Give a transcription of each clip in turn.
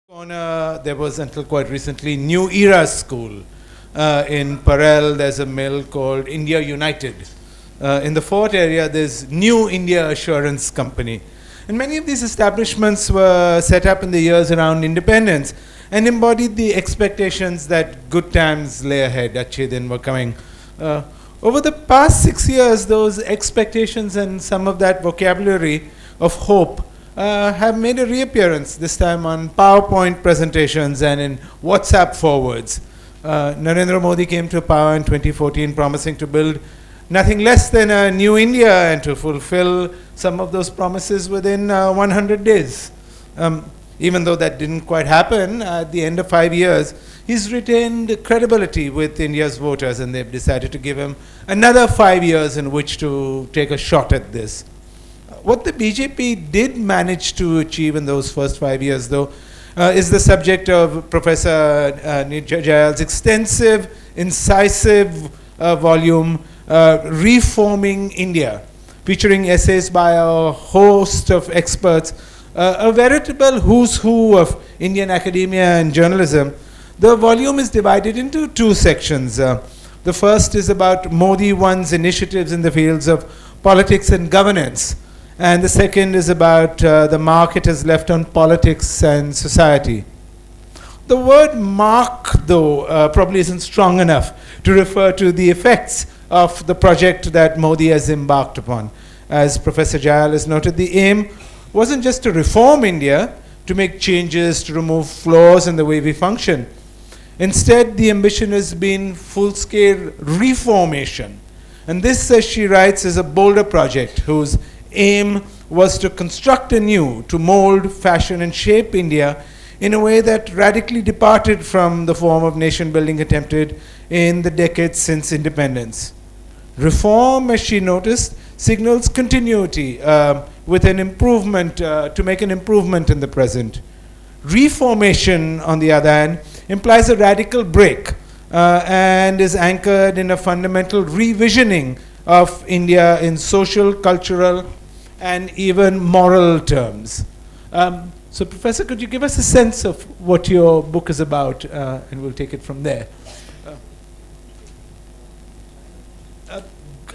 Corner, there was until quite recently New Era School. In Parel, there's a mill called India United. In the Fort area, there's New India Assurance Company. And many of these establishments were set up in the years around independence and embodied the expectations that good times lay ahead, Achhe Din were coming. Over the past 6 years, those expectations and some of that vocabulary of hope have made a reappearance, this time on PowerPoint presentations and in WhatsApp forwards. Narendra Modi came to power in 2014 promising to build nothing less than a new India and to fulfill some of those promises within 100 days. Even though that didn't quite happen, at the end of 5 years, he's retained credibility with India's voters, and they've decided to give him another 5 years in which to take a shot at this. What the BJP did manage to achieve in those first 5 years, though, is the subject of Professor Niraja Jayal's extensive, incisive volume, Reforming India, featuring essays by a host of experts, a veritable who's who of Indian academia and journalism. The volume is divided into two sections. The first is about Modi One's initiatives in the fields of politics and governance. And the second is about the mark it has left on politics and society. The word mark, though, probably isn't strong enough to refer to the effects of the project that Modi has embarked upon. As Professor Jayal has noted, the aim wasn't just to reform India, to make changes, to remove flaws in the way we function. Instead, the ambition has been full-scale reformation. And this, as she writes, is a bolder project whose aim was to construct anew, to mold, fashion, and shape India in a way that radically departed from the form of nation building attempted in the decades since independence. Reform, as she noticed, signals continuity with an improvement, to make an improvement in the present. Reformation, on the other hand, implies a radical break and is anchored in a fundamental revisioning of India in social, cultural, and even moral terms. So, Professor, could you give us a sense of what your book is about, and we'll take it from there.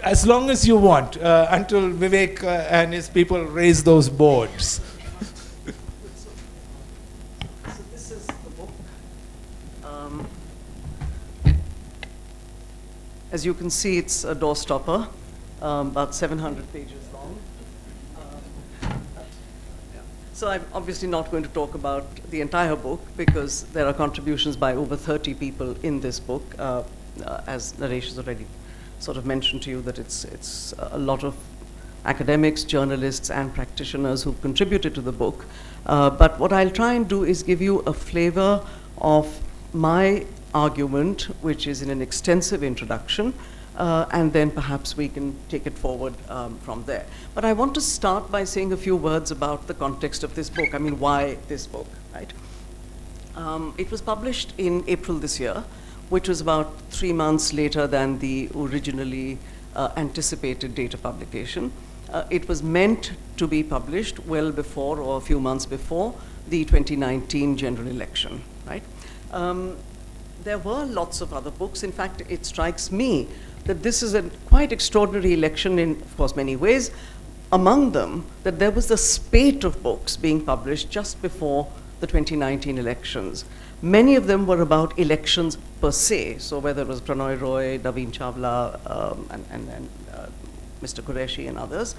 As long as you want, until Vivek and his people raise those boards. So this is the book. As you can see, it's a doorstopper, about 700 pages long. So I'm obviously not going to talk about the entire book because there are contributions by over 30 people in this book, as Naresh has already sort of mentioned to you that it's a lot of academics, journalists, and practitioners who've contributed to the book. But what I'll try and do is give you a flavor of my argument, which is in an extensive introduction, and then perhaps we can take it forward from there. But I want to start by saying a few words about the context of this book. I mean, why this book, right? It was published in April this year, which was about 3 months later than the originally anticipated date of publication. It was meant to be published well before, or a few months before, the 2019 general election, right? There were lots of other books. In fact, it strikes me that this is a quite extraordinary election in, of course, many ways. Among them, that there was a spate of books being published just before the 2019 elections. Many of them were about elections per se, so whether it was Prannoy Roy, Naveen Chawla, and Mr. Qureshi and others.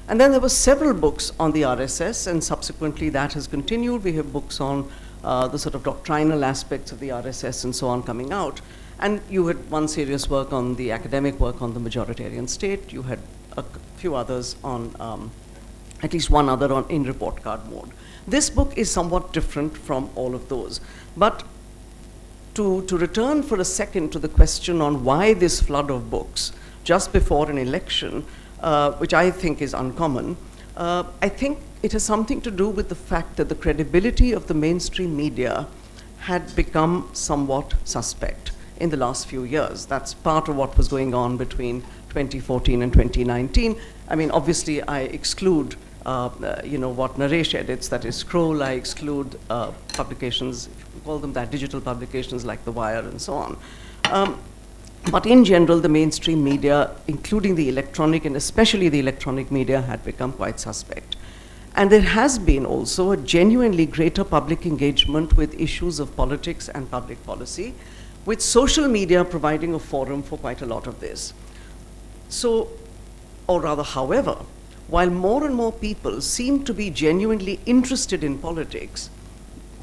And then there were several books on the RSS, and subsequently that has continued. We have books on the sort of doctrinal aspects of the RSS and so on coming out. And you had one serious work on the academic work on the majoritarian state. You had a few others on, at least one other on in report card mode. This book is somewhat different from all of those. But to return for a second to the question on why this flood of books just before an election, which I think is uncommon, I think it has something to do with the fact that the credibility of the mainstream media had become somewhat suspect in the last few years. That's part of what was going on between 2014 and 2019. I mean, obviously, I exclude what Naresh edits, that is scroll. I exclude publications, we call them that, digital publications like The Wire and so on. But in general, the mainstream media, including the electronic and especially the electronic media, had become quite suspect. And there has been also a genuinely greater public engagement with issues of politics and public policy, with social media providing a forum for quite a lot of this. So, or rather, however, while more and more people seem to be genuinely interested in politics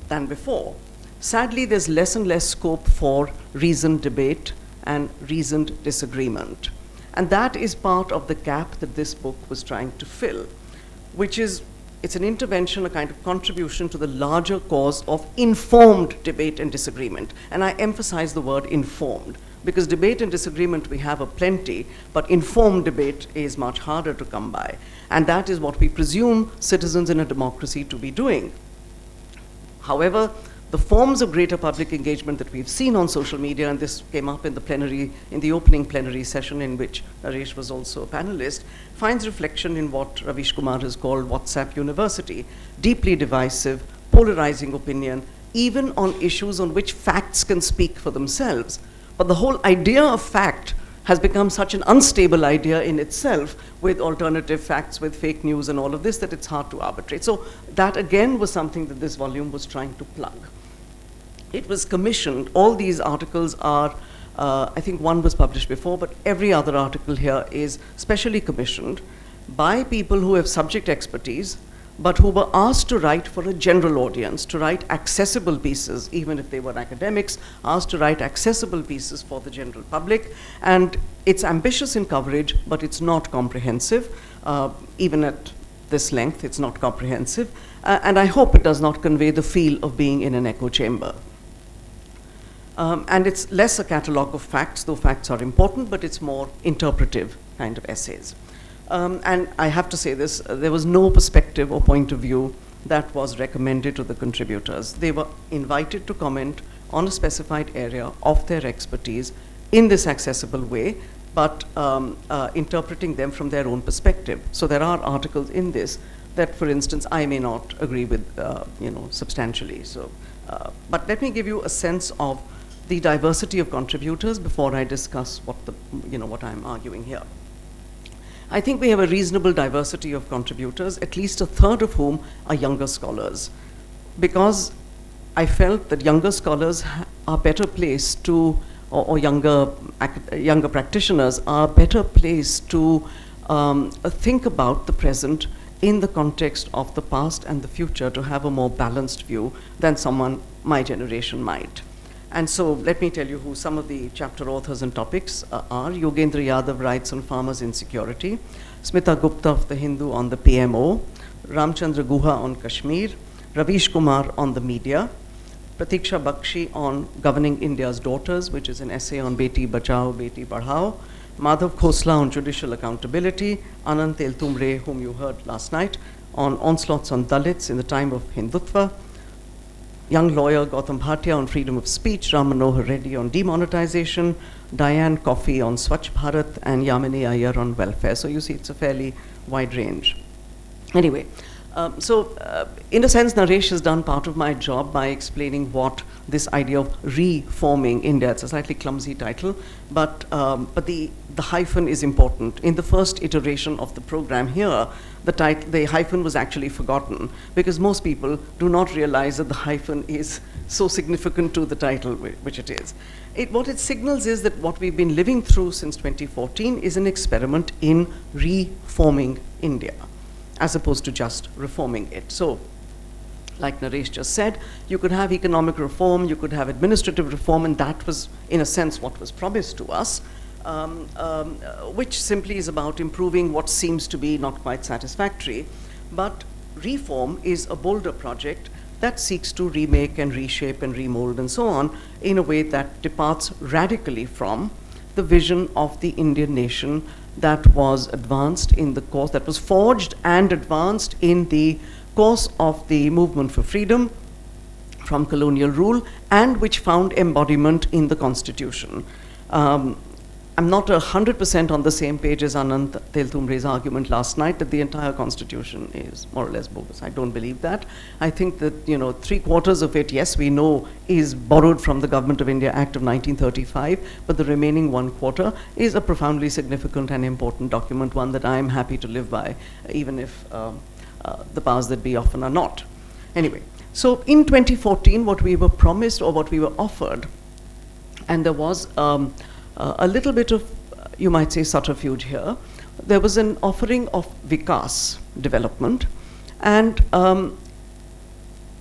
than before, sadly, there's less and less scope for reasoned debate and reasoned disagreement. And that is part of the gap that this book was trying to fill, which is, it's an intervention, a kind of contribution to the larger cause of informed debate and disagreement. And I emphasize the word informed, because debate and disagreement we have aplenty, but informed debate is much harder to come by. And that is what we presume citizens in a democracy to be doing. However, the forms of greater public engagement that we've seen on social media, and this came up in the plenary, in the opening plenary session in which Naresh was also a panelist, finds reflection in what Ravish Kumar has called WhatsApp University, deeply divisive, polarizing opinion, even on issues on which facts can speak for themselves. But the whole idea of fact has become such an unstable idea in itself, with alternative facts, with fake news and all of this, that it's hard to arbitrate. So that again was something that this volume was trying to plug. It was commissioned, all these articles are, I think one was published before, but every other article here is specially commissioned by people who have subject expertise, but who were asked to write for a general audience, to write accessible pieces, even if they were academics, asked to write accessible pieces for the general public. And it's ambitious in coverage, but it's not comprehensive. Even at this length, it's not comprehensive. And I hope it does not convey the feel of being in an echo chamber. And it's less a catalogue of facts, though facts are important, but it's more interpretive kind of essays. And I have to say this, there was no perspective or point of view that was recommended to the contributors. They were invited to comment on a specified area of their expertise in this accessible way, but interpreting them from their own perspective. So there are articles in this that, for instance, I may not agree with, substantially. So, but let me give you a sense of the diversity of contributors before I discuss what I'm arguing here. I think we have a reasonable diversity of contributors, at least a third of whom are younger scholars, because I felt that younger scholars are better placed to, or younger practitioners are better placed to think about the present in the context of the past and the future, to have a more balanced view than someone my generation might. And so let me tell you who some of the chapter authors and topics are. Yogendra Yadav writes on farmers' insecurity, Smita Gupta of The Hindu on the PMO, Ramchandra Guha on Kashmir, Ravish Kumar on the media, Pratiksha Bakshi on governing India's daughters, which is an essay on Beti Bachao, Beti Padhao, Madhav Khosla on judicial accountability, Anant Eltumre, whom you heard last night, on onslaughts on Dalits in the time of Hindutva, young lawyer Gautam Bhatia on freedom of speech, Ram Manohar Reddy on demonetization, Diane Coffey on Swachh Bharat, and Yamini Iyer on welfare. So you see, it's a fairly wide range. Anyway, in a sense, Naresh has done part of my job by explaining what this idea of reforming India, it's a slightly clumsy title, but the hyphen is important. In the first iteration of the program here, the hyphen was actually forgotten, because most people do not realize that the hyphen is so significant to the title, which it is. What it signals is that what we've been living through since 2014 is an experiment in reforming India, as opposed to just reforming it. So, like Naresh just said, you could have economic reform, you could have administrative reform, and that was, in a sense, what was promised to us, which simply is about improving what seems to be not quite satisfactory. But reform is a bolder project that seeks to remake and reshape and remold and so on in a way that departs radically from the vision of the Indian nation that was advanced in the course, that was forged and advanced in the course of the movement for freedom from colonial rule, and which found embodiment in the Constitution. I'm not 100% on the same page as Anant Teltumre's argument last night that the entire constitution is more or less bogus. I don't believe that. I think that, you know, 3/4 of it, yes, we know is borrowed from the Government of India Act of 1935, but the remaining 1/4 is a profoundly significant and important document, one that I am happy to live by, even if the powers that be often are not. Anyway, so in 2014, what we were promised or what we were offered, and there was a little bit of, you might say, subterfuge here. There was an offering of Vikas, development, and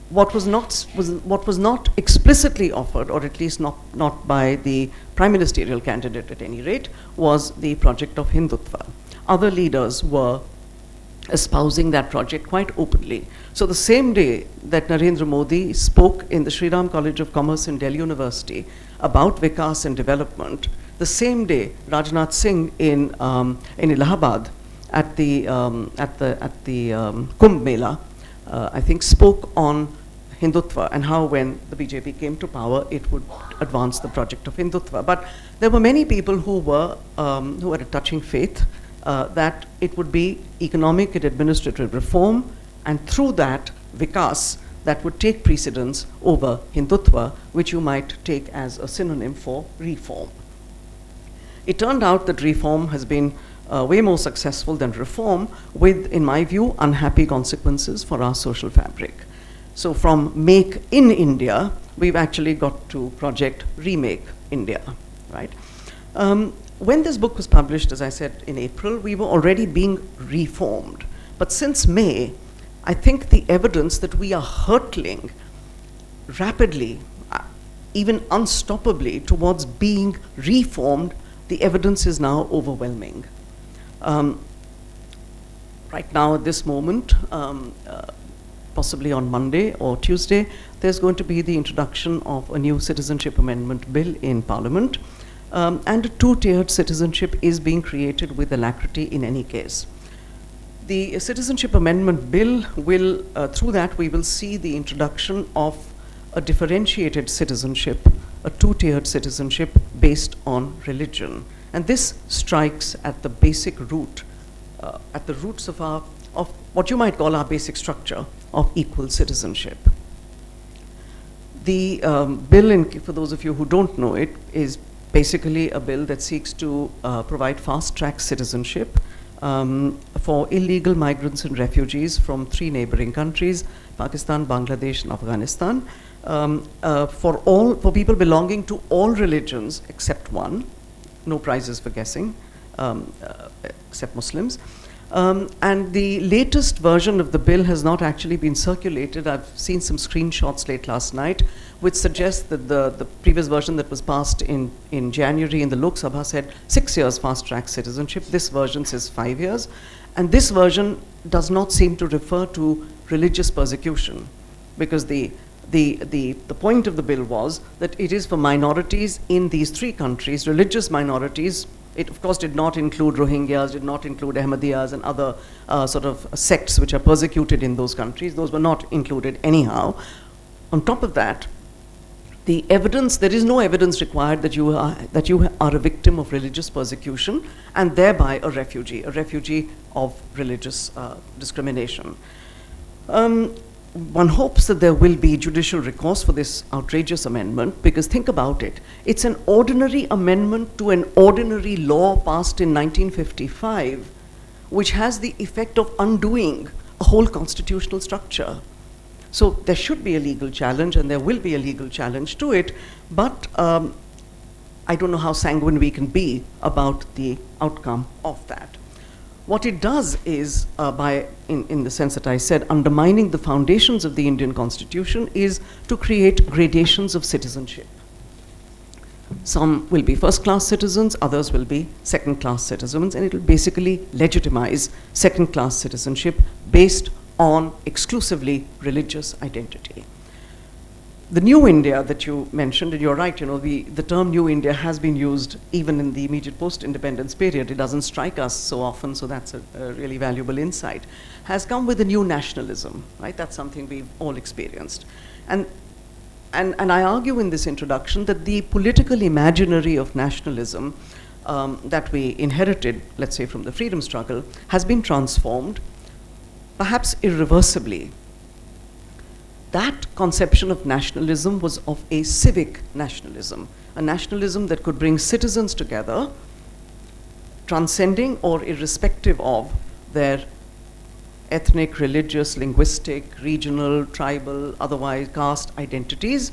what was not explicitly offered, or at least not by the prime ministerial candidate at any rate, was the project of Hindutva. Other leaders were espousing that project quite openly. So the same day that Narendra Modi spoke in the Sri Ram College of Commerce in Delhi University about Vikas and development, the same day Rajnath Singh in Allahabad at the Kumbh Mela, I think, spoke on Hindutva and how when the BJP came to power, it would advance the project of Hindutva. But there were many people who had a touching faith that it would be economic and administrative reform, and through that, Vikas, that would take precedence over Hindutva, which you might take as a synonym for reform. It turned out that reform has been way more successful than reform, with, in my view, unhappy consequences for our social fabric. So from Make in India, we've actually got to Project Remake India, right? When this book was published, as I said, in April, we were already being reformed. But since May, I think the evidence that we are hurtling rapidly, even unstoppably, towards being reformed, the evidence is now overwhelming. Right now, at this moment, possibly on Monday or Tuesday, there's going to be the introduction of a new citizenship amendment bill in Parliament. And a two-tiered citizenship is being created with alacrity in any case. The Citizenship Amendment Bill will, through that, we will see the introduction of a differentiated citizenship, a two-tiered citizenship based on religion. And this strikes at the basic root, at the roots of what you might call our basic structure of equal citizenship. The bill, for those of you who don't know it, is basically a bill that seeks to provide fast-track citizenship for illegal migrants and refugees from 3 neighboring countries, Pakistan, Bangladesh, and Afghanistan, for people belonging to all religions except one, no prizes for guessing, except Muslims. And the latest version of the bill has not actually been circulated. I've seen some screenshots late last night, which suggests that the previous version that was passed in January in the Lok Sabha said 6 years fast-track citizenship. This version says 5 years. And this version does not seem to refer to religious persecution, because the point of the bill was that it is for minorities in these 3 countries, religious minorities. It, of course, did not include Rohingyas, did not include Ahmadiyas and other sort of sects which are persecuted in those countries. Those were not included anyhow. On top of that, the evidence, there is no evidence required that you are a victim of religious persecution and thereby a refugee of religious discrimination. One hopes that there will be judicial recourse for this outrageous amendment, because think about it. It's an ordinary amendment to an ordinary law passed in 1955, which has the effect of undoing a whole constitutional structure. So there should be a legal challenge, and there will be a legal challenge to it, but I don't know how sanguine we can be about the outcome of that. What it does is, in the sense that I said, undermining the foundations of the Indian Constitution, is to create gradations of citizenship. Some will be first-class citizens, others will be second-class citizens, and it will basically legitimize second-class citizenship based on exclusively religious identity. The New India that you mentioned, and you're right, the term New India has been used even in the immediate post-independence period. It doesn't strike us so often, so that's a really valuable insight. Has come with a new nationalism, right? That's something we've all experienced. And I argue in this introduction that the political imaginary of nationalism that we inherited, let's say, from the freedom struggle, has been transformed, perhaps irreversibly. That conception of nationalism was of a civic nationalism, a nationalism that could bring citizens together, transcending or irrespective of their ethnic, religious, linguistic, regional, tribal, otherwise caste identities,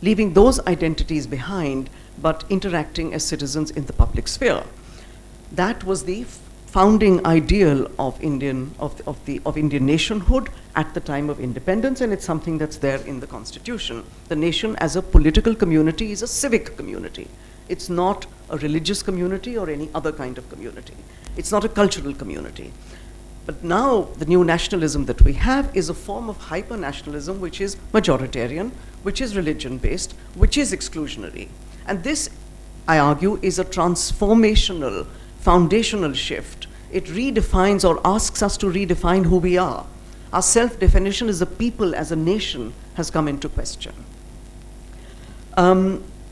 leaving those identities behind, but interacting as citizens in the public sphere. That was the founding ideal of Indian nationhood at the time of independence, and it's something that's there in the Constitution. The nation as a political community is a civic community. It's not a religious community or any other kind of community. It's not a cultural community. But now the new nationalism that we have is a form of hyper-nationalism which is majoritarian, which is religion-based, which is exclusionary. And this, I argue, is a transformational, foundational shift. It redefines or asks us to redefine who we are. Our self-definition as a people, as a nation, has come into question.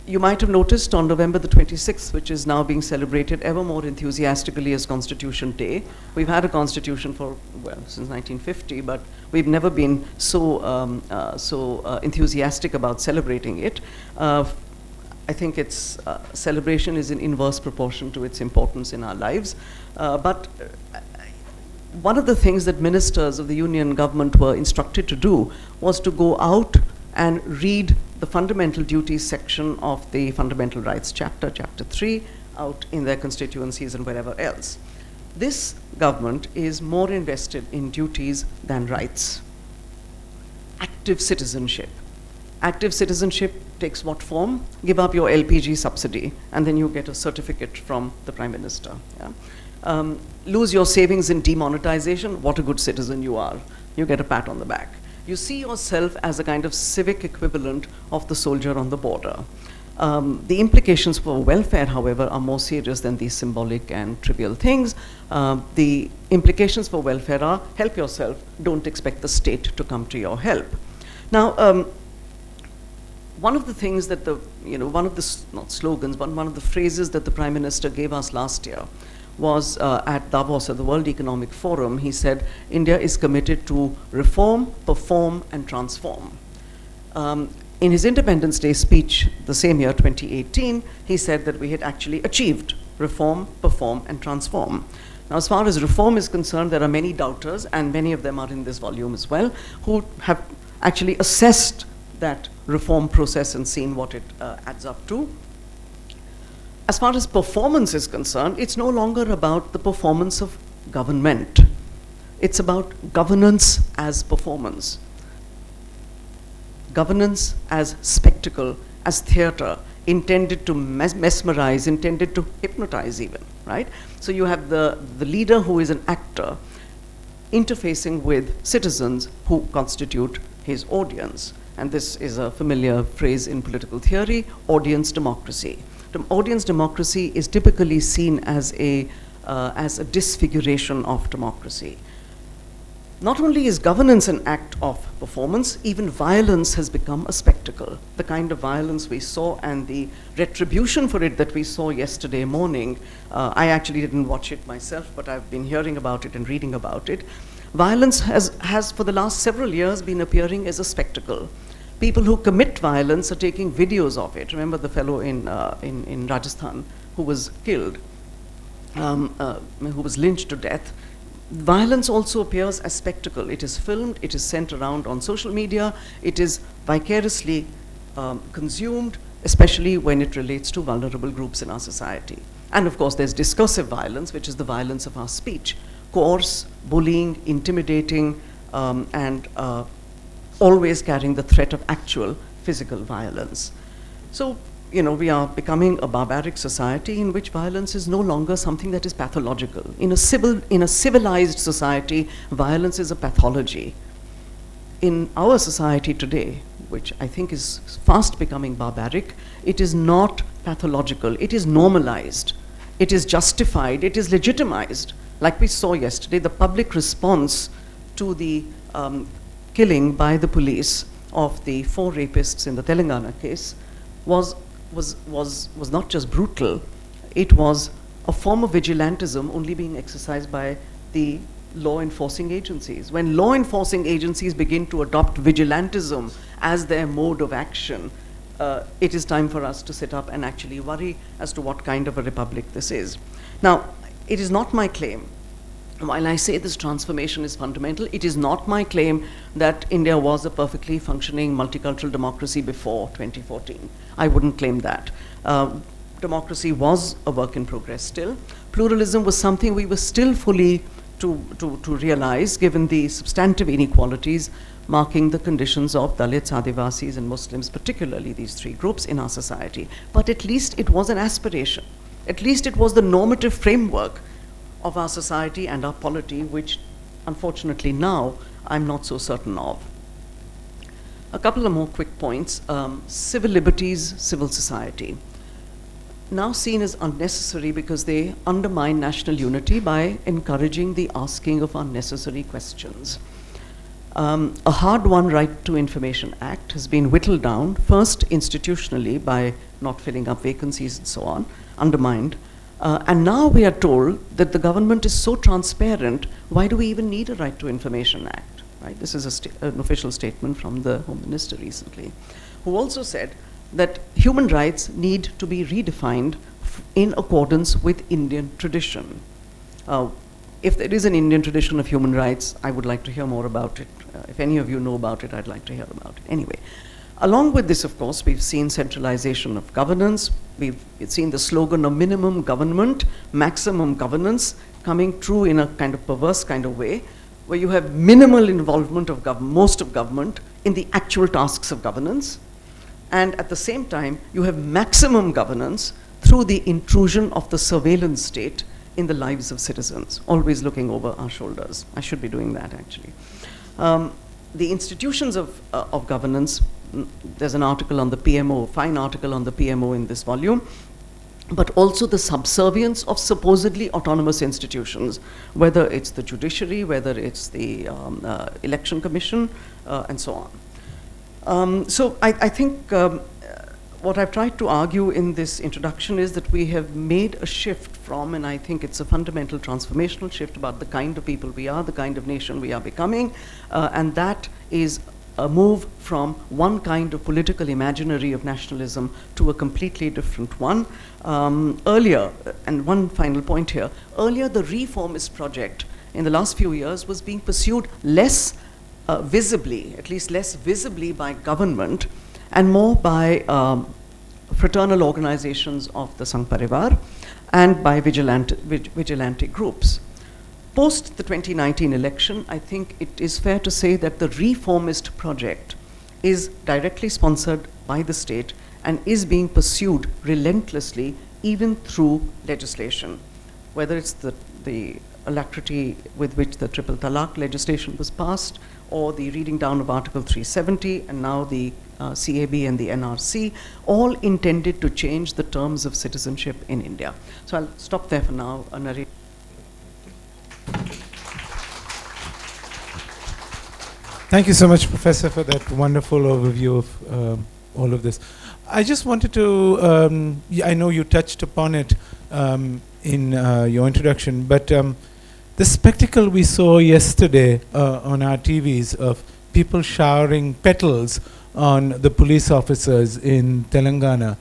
You might have noticed on November the 26th, which is now being celebrated ever more enthusiastically as Constitution Day. We've had a constitution for, well, since 1950, but we've never been so enthusiastic about celebrating it. I think its celebration is in inverse proportion to its importance in our lives. But one of the things that ministers of the Union government were instructed to do was to go out and read the fundamental duties section of the Fundamental Rights Chapter, Chapter 3, out in their constituencies and wherever else. This government is more invested in duties than rights. Active citizenship. Active citizenship takes what form? Give up your LPG subsidy, and then you get a certificate from the Prime Minister. Yeah? Lose your savings in demonetization, what a good citizen you are. You get a pat on the back. You see yourself as a kind of civic equivalent of the soldier on the border. The implications for welfare, however, are more serious than these symbolic and trivial things. The implications for welfare are help yourself, don't expect the state to come to your help. Now, one of the things that one of the, not slogans, but one of the phrases that the Prime Minister gave us last year was at Davos at the World Economic Forum. He said, India is committed to reform, perform, and transform. In his Independence Day speech the same year, 2018, he said that we had actually achieved reform, perform, and transform. Now, as far as reform is concerned, there are many doubters, and many of them are in this volume as well, who have actually assessed that reform process and seen what it adds up to. As far as performance is concerned, it's no longer about the performance of government. It's about governance as performance. Governance as spectacle, as theater, intended to mesmerize, intended to hypnotize even, right? So you have the leader who is an actor interfacing with citizens who constitute his audience. And this is a familiar phrase in political theory, audience democracy. Audience democracy is typically seen as a disfiguration of democracy. Not only is governance an act of performance, even violence has become a spectacle. The kind of violence we saw and the retribution for it that we saw yesterday morning, I actually didn't watch it myself, but I've been hearing about it and reading about it. Violence has for the last several years been appearing as a spectacle. People who commit violence are taking videos of it. Remember the fellow in Rajasthan who was killed, who was lynched to death. Violence also appears as spectacle. It is filmed, it is sent around on social media, it is vicariously consumed, especially when it relates to vulnerable groups in our society. And of course, there's discursive violence, which is the violence of our speech. Coarse, bullying, intimidating, and always carrying the threat of actual physical violence. So, we are becoming a barbaric society in which violence is no longer something that is pathological. In a civilized society, violence is a pathology. In our society today, which I think is fast becoming barbaric, it is not pathological, it is normalized, it is justified, it is legitimized. Like we saw yesterday, the public response to the killing by the police of the 4 rapists in the Telangana case was not just brutal, it was a form of vigilantism only being exercised by the law enforcing agencies. When law enforcing agencies begin to adopt vigilantism as their mode of action, it is time for us to sit up and actually worry as to what kind of a republic this is. Now, it is not my claim, while I say this transformation is fundamental, it is not my claim that India was a perfectly functioning multicultural democracy before 2014. I wouldn't claim that. Democracy was a work in progress still. Pluralism was something we were still fully to realize, given the substantive inequalities marking the conditions of Dalits, Adivasis, and Muslims, particularly these three groups in our society. But at least it was an aspiration. At least it was the normative framework of our society and our polity, which unfortunately now I'm not so certain of. A couple of more quick points. Civil liberties, civil society. Now seen as unnecessary because they undermine national unity by encouraging the asking of unnecessary questions. A hard-won Right to Information Act has been whittled down, first institutionally by not filling up vacancies and so on, undermined. And now we are told that the government is so transparent, why do we even need a Right to Information Act? Right? This is an official statement from the Home Minister recently, who also said that human rights need to be redefined in accordance with Indian tradition. If there is an Indian tradition of human rights, I would like to hear more about it. If any of you know about it, I'd like to hear about it. Anyway, along with this, of course, we've seen centralization of governance. We've seen the slogan of minimum government, maximum governance coming true in a kind of perverse kind of way, where you have minimal involvement of most of government in the actual tasks of governance. And at the same time, you have maximum governance through the intrusion of the surveillance state in the lives of citizens, always looking over our shoulders. I should be doing that, actually. The institutions of governance, there's an article on the PMO, fine article on the PMO in this volume, but also the subservience of supposedly autonomous institutions, whether it's the judiciary, whether it's the election commission, and so on. So I think what I've tried to argue in this introduction is that we have made a shift from, and I think it's a fundamental transformational shift about the kind of people we are, the kind of nation we are becoming, and that is a move from one kind of political imaginary of nationalism to a completely different one. Earlier, and one final point here, earlier the reformist project in the last few years was being pursued less visibly, at least less visibly by government, and more by fraternal organizations of the Sangh Parivar and by vigilante groups. Post the 2019 election, I think it is fair to say that the reformist project is directly sponsored by the state and is being pursued relentlessly, even through legislation, whether it's the alacrity with which the Triple Talaq legislation was passed, or the reading down of Article 370, and now the CAB and the NRC, all intended to change the terms of citizenship in India. So I'll stop there for now. Naresh. Thank you so much, Professor, for that wonderful overview of all of this. I just wanted to, I know you touched upon it in your introduction, but the spectacle we saw yesterday on our TVs of people showering petals on the police officers in Telangana,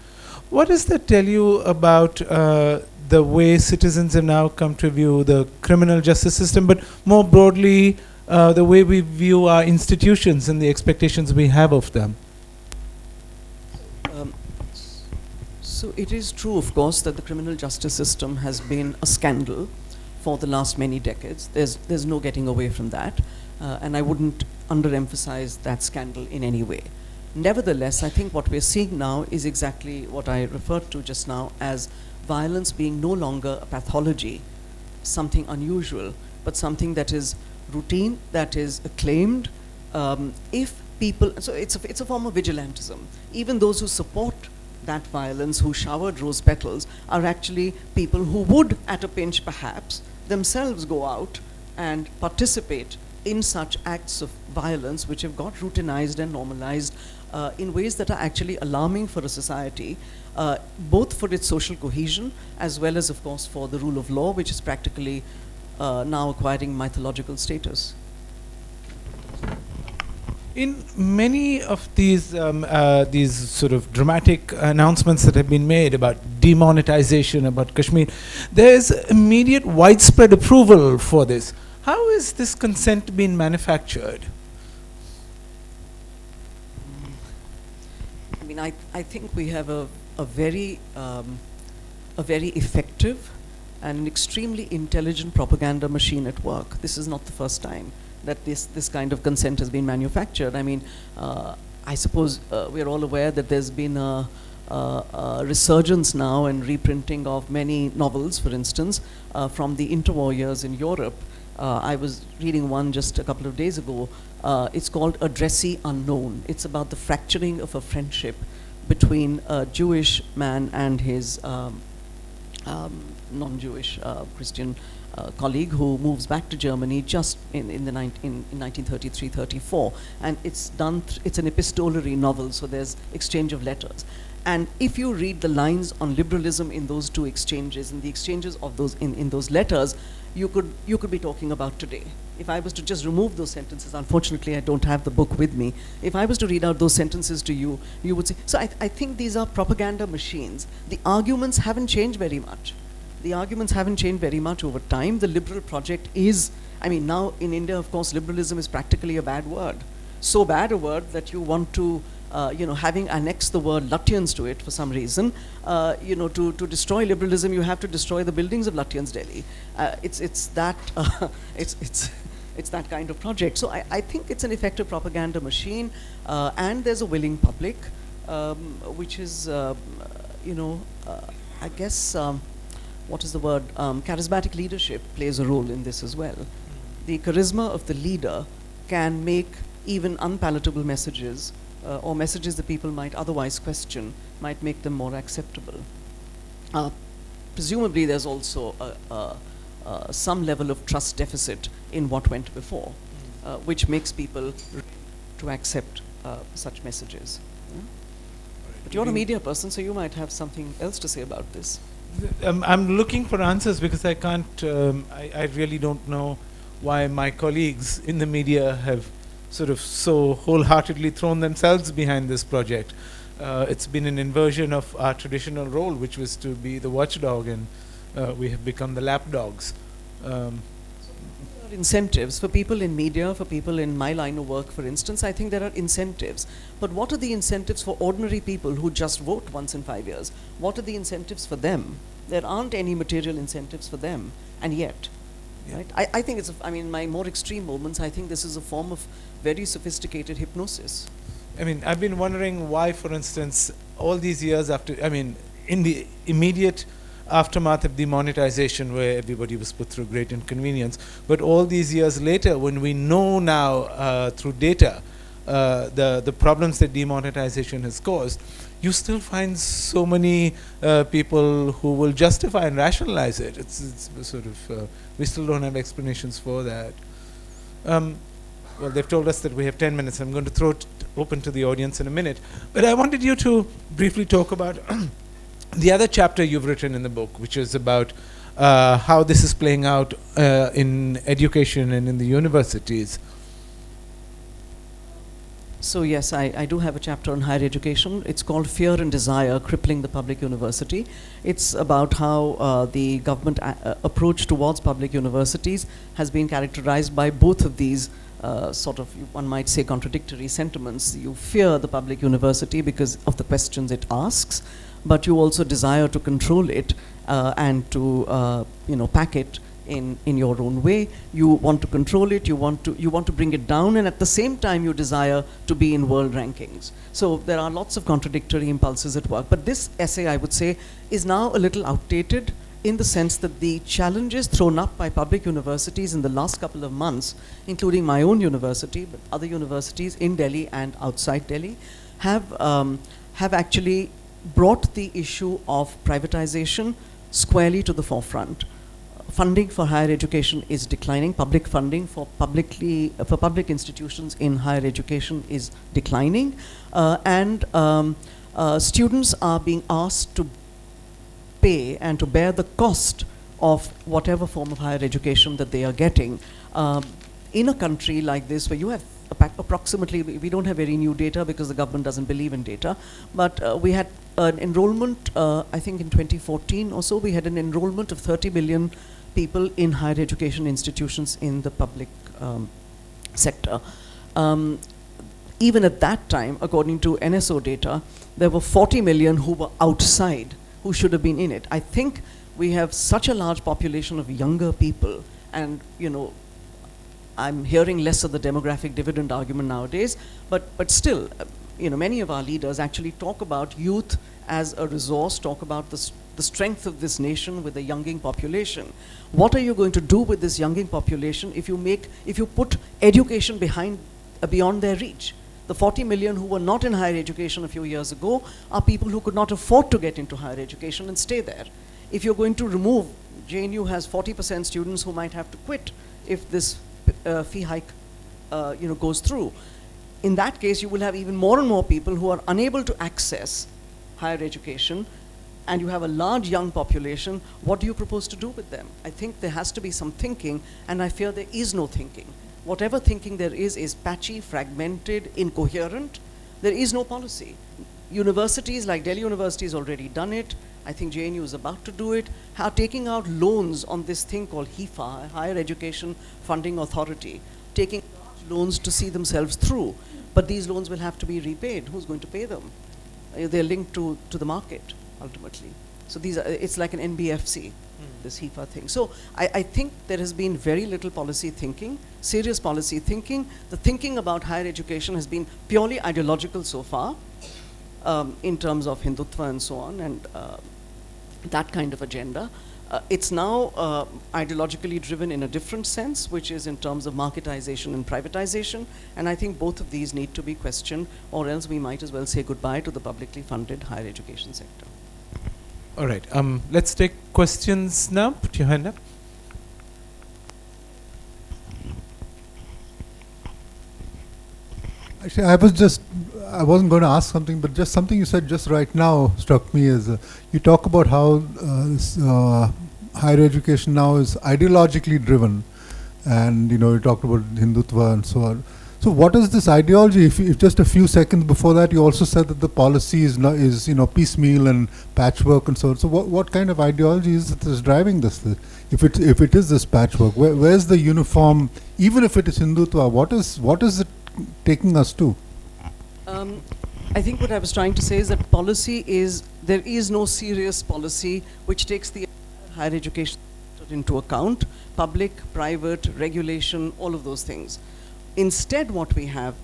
what does that tell you about the way citizens have now come to view the criminal justice system, but more broadly, the way we view our institutions and the expectations we have of them? So it is true, of course, that the criminal justice system has been a scandal for the last many decades. There's no getting away from that, and I wouldn't underemphasize that scandal in any way. Nevertheless, I think what we're seeing now is exactly what I referred to just now as violence being no longer a pathology, something unusual, but something that is routine, that is acclaimed. If people, so it's a form of vigilantism. Even those who support that violence, who showered rose petals, are actually people who would, at a pinch perhaps, themselves go out and participate in such acts of violence which have got routinized and normalized in ways that are actually alarming for a society both for its social cohesion as well as, of course, for the rule of law, which is practically now acquiring mythological status. In many of these sort of dramatic announcements that have been made about demonetization, about Kashmir, there is immediate widespread approval for this. How is this consent being manufactured? I mean, I think we have a very effective and an extremely intelligent propaganda machine at work. This is not the first time that this kind of consent has been manufactured. I mean, I suppose we are all aware that there's been a resurgence now and reprinting of many novels, for instance, from the interwar years in Europe. I was reading one just a couple of days ago. It's called A Dressy Unknown. It's about the fracturing of a friendship between a Jewish man and his non-Jewish Christian colleague who moves back to Germany just in 1933-34, and it's an epistolary novel, so there's exchange of letters. And if you read the lines on liberalism in those two exchanges, in the exchanges of those in those letters, you could be talking about today. If I was to just remove those sentences, unfortunately I don't have the book with me. If I was to read out those sentences to you, you would say. So I think these are propaganda machines. The arguments haven't changed very much. The arguments haven't changed very much over time. The liberal project is, I mean, now in India, of course, liberalism is practically a bad word. So bad a word that you want to, having annexed the word Lutyens to it for some reason, to destroy liberalism, you have to destroy the buildings of Lutyens Delhi. It's that kind of project. So I think it's an effective propaganda machine, and there's a willing public, which is, I guess, what is the word? Charismatic leadership plays a role in this as well. The charisma of the leader can make even unpalatable messages, or messages that people might otherwise question, might make them more acceptable. Presumably there's also some level of trust deficit in what went before, which makes people to accept such messages. Yeah? But you're a media person, so you might have something else to say about this. I'm looking for answers because I can't, I really don't know why my colleagues in the media have sort of so wholeheartedly thrown themselves behind this project. It's been an inversion of our traditional role, which was to be the watchdog, and we have become the lapdogs. Incentives for people in media, for people in my line of work, for instance, I think there are incentives. But what are the incentives for ordinary people who just vote once in 5 years? What are the incentives for them? There aren't any material incentives for them, and yet. Yeah. Right? I think it's, in my more extreme moments, I think this is a form of very sophisticated hypnosis. I mean, I've been wondering why, for instance, all these years after, in the immediate aftermath of demonetization, where everybody was put through great inconvenience, but all these years later, when we know now through data the problems that demonetization has caused, you still find so many people who will justify and rationalize it. It's sort of, we still don't have explanations for that. Well, they've told us that we have 10 minutes. I'm going to throw it open to the audience in a minute. But I wanted you to briefly talk about the other chapter you've written in the book, which is about how this is playing out in education and in the universities. So yes, I do have a chapter on higher education. It's called Fear and Desire, Crippling the Public University. It's about how the government approach towards public universities has been characterized by both of these sort of, one might say, contradictory sentiments. You fear the public university because of the questions it asks, but you also desire to control it and to pack it in your own way. You want to control it, you want to bring it down, and at the same time you desire to be in world rankings. So there are lots of contradictory impulses at work. But this essay, I would say, is now a little outdated in the sense that the challenges thrown up by public universities in the last couple of months, including my own university, but other universities in Delhi and outside Delhi, have actually brought the issue of privatization squarely to the forefront. Funding for higher education is declining. Public funding for public institutions in higher education is declining, and students are being asked to pay and to bear the cost of whatever form of higher education that they are getting. In a country like this where you have approximately, we don't have very new data because the government doesn't believe in data, but we had an enrollment, I think in 2014 or so, we had an enrollment of 30 million people in higher education institutions in the public sector. Even at that time, according to NSO data, there were 40 million who were outside, who should have been in it. I think we have such a large population of younger people, and I'm hearing less of the demographic dividend argument nowadays, but still, many of our leaders actually talk about youth as a resource, talk about the strength of this nation with a younging population. What are you going to do with this younging population if you put education beyond their reach? The 40 million who were not in higher education a few years ago are people who could not afford to get into higher education and stay there. If you're going to remove, JNU has 40% students who might have to quit if this fee hike goes through. In that case, you will have even more and more people who are unable to access higher education, and you have a large young population. What do you propose to do with them? I think there has to be some thinking, and I fear there is no thinking. Whatever thinking there is patchy, fragmented, incoherent. There is no policy. Universities like Delhi University has already done it. I think JNU is about to do it, taking out loans on this thing called HIFA, Higher Education Funding Authority, taking loans to see themselves through. But these loans will have to be repaid. Who's going to pay them? They're linked to the market, ultimately. So it's like an NBFC, this HIFA thing. So I think there has been very little policy thinking, serious policy thinking. The thinking about higher education has been purely ideological so far, in terms of Hindutva and so on, and that kind of agenda. It's now ideologically driven in a different sense, which is in terms of marketization and privatization, and I think both of these need to be questioned, or else we might as well say goodbye to the publicly funded higher education sector. All right, let's take questions now. Put your hand up. Actually, I wasn't going to ask something, but just something you said just right now struck me as you talk about how higher education now is ideologically driven, and you talked about Hindutva and so on. So what is this ideology? If just a few seconds before that you also said that the policy is piecemeal and patchwork and so on. So what kind of ideology is it that's driving this? If it is this patchwork, where's the uniform? Even if it is Hindutva, what is it taking us to? I think what I was trying to say is that there is no serious policy which takes the higher education into account, public, private, regulation, all of those things. Instead, what we have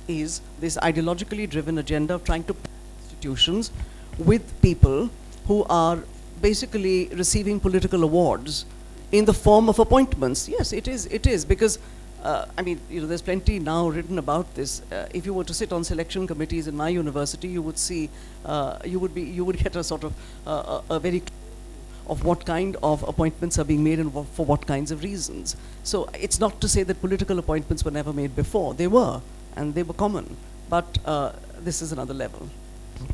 is this ideologically driven agenda of trying to pack institutions with people who are basically receiving political awards in the form of appointments. Yes, it is, because there's plenty now written about this. If you were to sit on selection committees in my university, you would see, you would get a sort of a very of what kind of appointments are being made and for what kinds of reasons. So it's not to say that political appointments were never made before. They were, and they were common. But this is another level. Can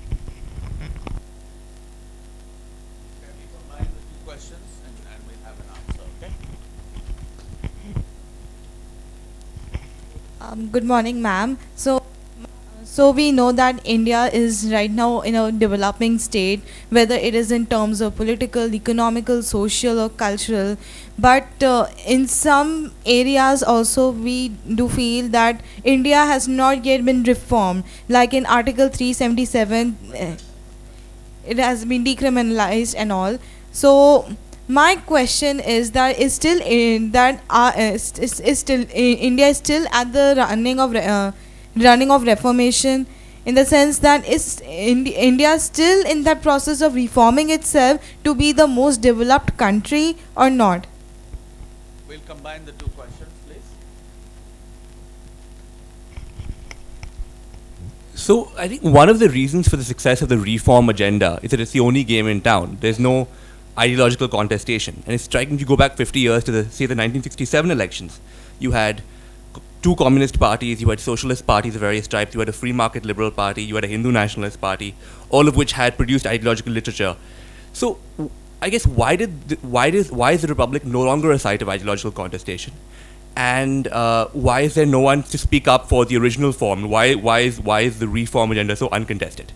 we combine the two questions and we'll have an answer, okay? Good morning, ma'am. So we know that India is right now in a developing state, whether it is in terms of political, economical, social or cultural. But in some areas also we do feel that India has not yet been reformed. Like in Article 377, it has been decriminalized and all. So my question is that India is still at the running of reformation, in the sense that is India still in that process of reforming itself to be the most developed country or not? We'll combine the two questions, please. So I think one of the reasons for the success of the reform agenda is that it's the only game in town. There's no ideological contestation. And it's striking, if you go back 50 years to the 1967 elections, you had two communist parties, you had socialist parties of various types, you had a free market liberal party, you had a Hindu nationalist party, all of which had produced ideological literature. So I guess why is the Republic no longer a site of ideological contestation? And why is there no one to speak up for the original form? Why is the reform agenda so uncontested?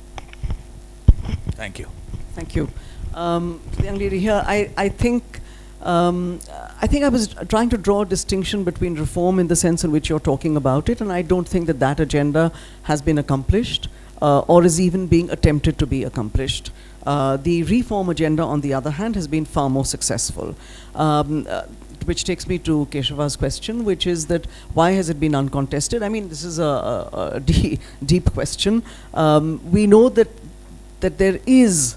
Thank you. Thank you. The young lady here, I think I was trying to draw a distinction between reform in the sense in which you're talking about it, and I don't think that that agenda has been accomplished or is even being attempted to be accomplished. The reform agenda, on the other hand, has been far more successful. Which takes me to Keshava's question, which is that why has it been uncontested? I mean, this is a deep question. We know that there is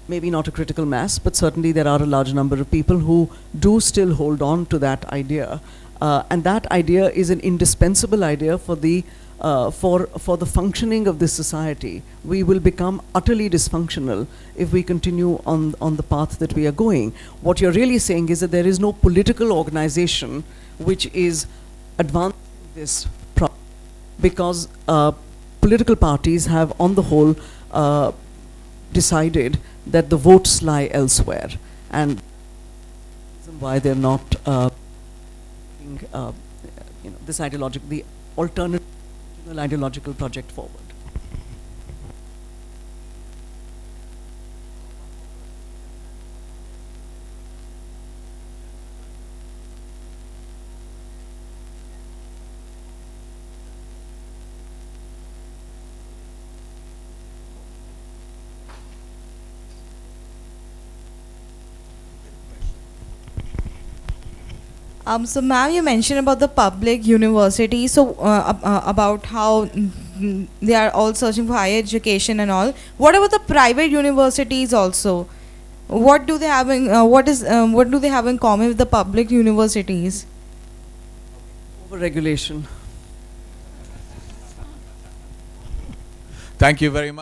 maybe not a critical mass, but certainly there are a large number of people who do still hold on to that idea. And that idea is an indispensable idea for the functioning of this society. We will become utterly dysfunctional if we continue on the path that we are going. What you're really saying is that there is no political organization which is advancing this problem, because political parties have, on the whole, decided that the votes lie elsewhere, and why they're not this the alternative ideological project forward. So, ma'am, you mentioned about the public university. So, about how they are all searching for higher education and all. What about the private universities also? What do they have in what do they have in common with the public universities? Overregulation. Thank you very much.